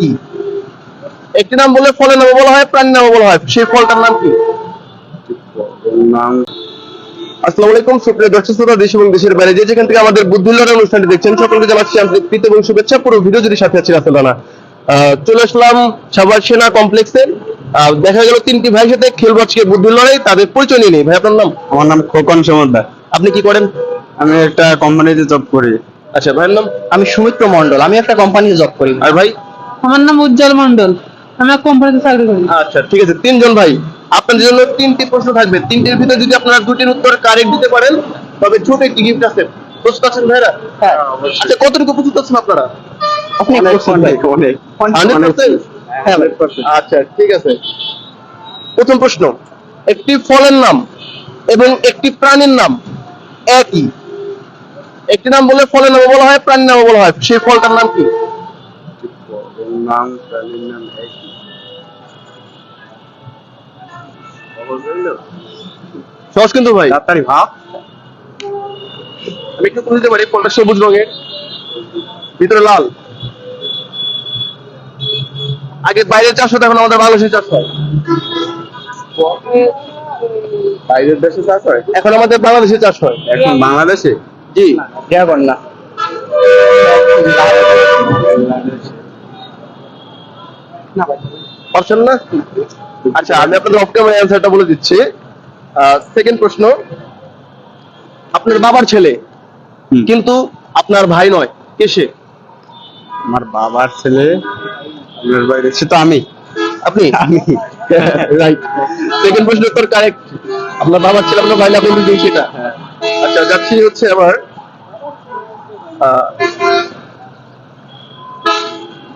একই। একটি নাম বললে ফলের নাম বলা হয়, প্রাণীর নাম বলা হয়, সেই ফলটার নাম কি? নাম আসসালামু আলাইকুম সুপ্রিয় দর্শক শ্রোতা, দেশ এবং দেশের বাইরে যে যেখান থেকে আমাদের বুদ্ধি লড়াই অনুষ্ঠানটি দেখছেন সকলকে জানাচ্ছি আন্তরিক প্রীতি এবং শুভেচ্ছা। পুরো ভিডিও যদি সাথে আছি রাসেল রানা। চলে আসলাম সাভার সেনা কমপ্লেক্সে। দেখা গেল তিনটি ভাইয়ের সাথে খেলবো আজকে বুদ্ধি লড়াই। তাদের পরিচয় নিয়ে নিই। ভাই আপনার নাম? আমার নাম খোকন সমদ্দার। আপনি কি করেন? আমি একটা কোম্পানিতে জব করি। আচ্ছা, ভাইয়ের নাম? আমি সুমিত্র মন্ডল, আমি একটা কোম্পানিতে জব করি। আর ভাই? আমার নাম উজ্জ্বল মন্ডল, আমি এক কোম্পানিতে চাকরি করি। আচ্ছা ঠিক আছে, তিনজন ভাই। আপনাদের জন্য তিনটি প্রশ্ন থাকবে, তিনটির ভিতরে যদি আপনারা দুটির উত্তর কারেক্ট দিতে পারেন তবে ছোট একটি গিফট আছে। প্রস্তুত আছেন ভাইরা? হ্যাঁ, আচ্ছা, কতটুকু প্রস্তুত আছেন আপনারা? অনেক প্রশ্ন ভাই। অনেক 100%? হ্যাঁ ভাই। আচ্ছা ঠিক আছে। প্রথম প্রশ্ন, একটি ফলের নাম এবং একটি প্রাণীর নাম একই। একটি নাম বললে ফলের নাম বলা হয়, প্রাণীর নাম বলা হয়, সেই ফলটার নাম কি? নাম প্রাণীর নাম একই। সহজ কিন্তু ভাই। তাড়াতাড়ি ভাব। আমি একটু বুঝতে পারি, ফলটা সবুজ রঙের, ভিতরে লাল। আগে বাইরে চাষ হতো, এখন আমাদের বাংলাদেশে চাষ হয়। বাইরের দেশে চাষ হয়, এখন আমাদের বাংলাদেশে চাষ হয়। এখন বাংলাদেশে। জি। ড্রাগন না। পারছেন না? আচ্ছা, আমি আপনাদের অফ ক্যামেরা অ্যান্সারটা বলে দিচ্ছি। সেকেন্ড প্রশ্ন, আপনার বাবার ছেলে কিন্তু আপনার ভাই নয়, কে সে? আমার বাবার ছেলে আপনার বাইরে, সে তো আমি। আপনি? রাইট। সেকেন্ড প্রশ্ন উত্তর কারেক্ট। আপনার বাবার ছেলে আপনার ভাই না, আপনি বুঝলেন সেটা। আচ্ছা, যাচ্ছি হচ্ছে আবার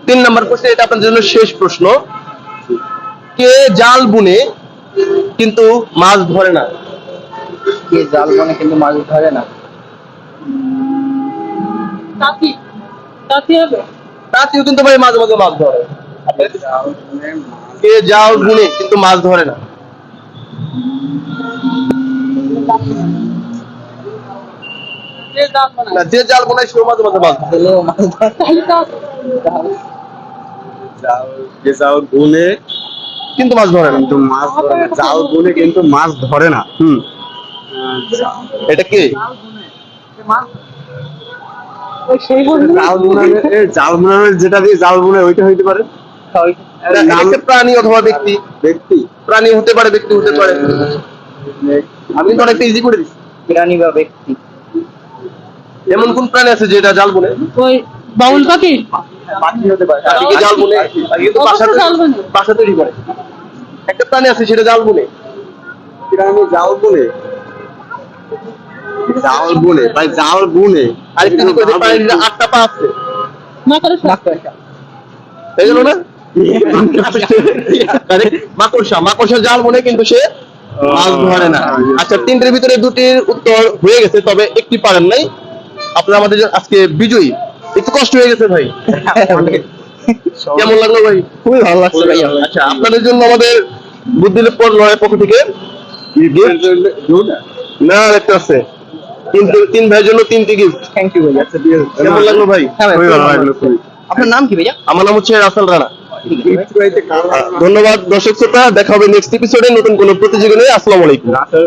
3 নম্বর প্রশ্ন, এটা আপনাদের জন্য শেষ প্রশ্ন। কে জাল বুনে কিন্তু মাছ ধরে না? কে জাল বনে কিন্তু মাছ ধরে না? তাঁতি, তাঁতি হবে। তাতেও কিন্তু ভাই মাঝে মাঝে মাছ ধরে। কে জাল বুনে কিন্তু মাছ ধরে না? যে জাল বানায়। না, যে জাল বোনায় সে মাঝে মাঝে মাছ ধরে। ধরলেও মাছ ধরে। তাই তো আছে। যে জাল বুনে কিন্তু মাছ ধরে না। কিন্তু মাছ ধরে না, জাল বুনে কিন্তু মাছ ধরে না। এটা কে? ওই সেই বন্ধু। জাল বুনানে, জাল বুনানে যেটা দিয়ে জাল বুনে ওইটা হইতে পারে। এটা একটা প্রাণী অথবা ব্যক্তি। ব্যক্তি। প্রাণী হতে পারে, ব্যক্তি হতে পারে। আমি তো অনেকটা ইজি করে দিচ্ছি। প্রাণী বা ব্যক্তি। এমন কোন প্রাণী আছে যেটা জাল বুনে? ওই বাউল পাখি। পাখি হতে পারে। পাখি কি জাল বুনে? পাখি কিন্তু অবশ্যই জাল বুনে। বাসা তৈরি করে। একটা প্রাণী আছে সেটা জাল বুনে। প্রাণী জাল বুনে, জাল বুনে ভাই, জাল বুনে। আর একটু কি করে, প্রাণীর 8টা পা আছে, মাকড়সা। তাই জন্য না? মাকড়সা, মাকড়সা জাল বুনে কিন্তু সে মাছ ধরে না। আচ্ছা, তিনটের ভিতরে দুটির উত্তর হয়ে গেছে, তবে একটি পারেন নাই। আপনারা আমাদের আজকে বিজয়ী। একটু কষ্ট হয়ে গেছে ভাই। কেমন লাগলো ভাই? খুবই ভালো লাগছে ভাই। আচ্ছা, আপনাদের জন্য আমাদের বুদ্ধিলেপ লড়াই পক্ষ থেকে না একটা আছে, কিন্তু 3 ভাইয়ের জন্য 3টি গিফট। থ্যাংক ইউ ভাই। আচ্ছা ঠিক আছে। কেমন লাগলো ভাই? হ্যাঁ ভাই, খুবই ভালো লাগলো, খুবই। আপনার নাম কি ভাইয়া? আমার নাম হচ্ছে রাসেল রানা। একটু আইতে কার ধন্যবাদ দর্শক শ্রোতা, দেখা হবে নেক্সট এপিসোডে নতুন কোনো প্রতিযোগিতা নিয়ে। আসসালামু আলাইকুম। রাসেল